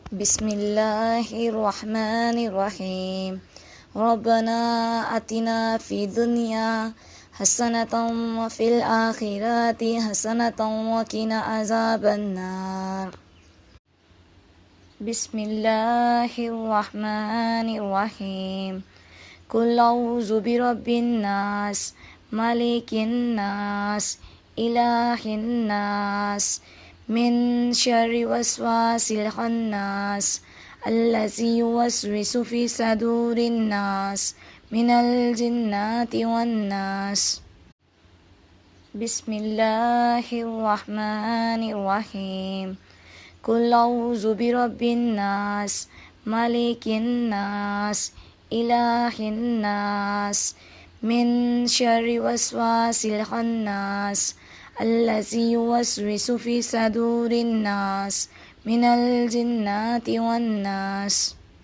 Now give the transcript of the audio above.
بسم الله الرحمن الرحيم. ربنا آتنا في الدنيا حسنة وفي الآخرة حسنة وقنا عذاب النار. بسم الله الرحمن الرحيم. قل أعوذ برب الناس ملك الناس إله الناس من شر وسواس الخناس الذي يوسوس في صدور الناس من الجنة والناس. بسم الله الرحمن الرحيم. قل أعوذ برب الناس ملك الناس إله الناس من شر وسواس الخناس الذي يوسوس في صدور الناس من الجنة والناس.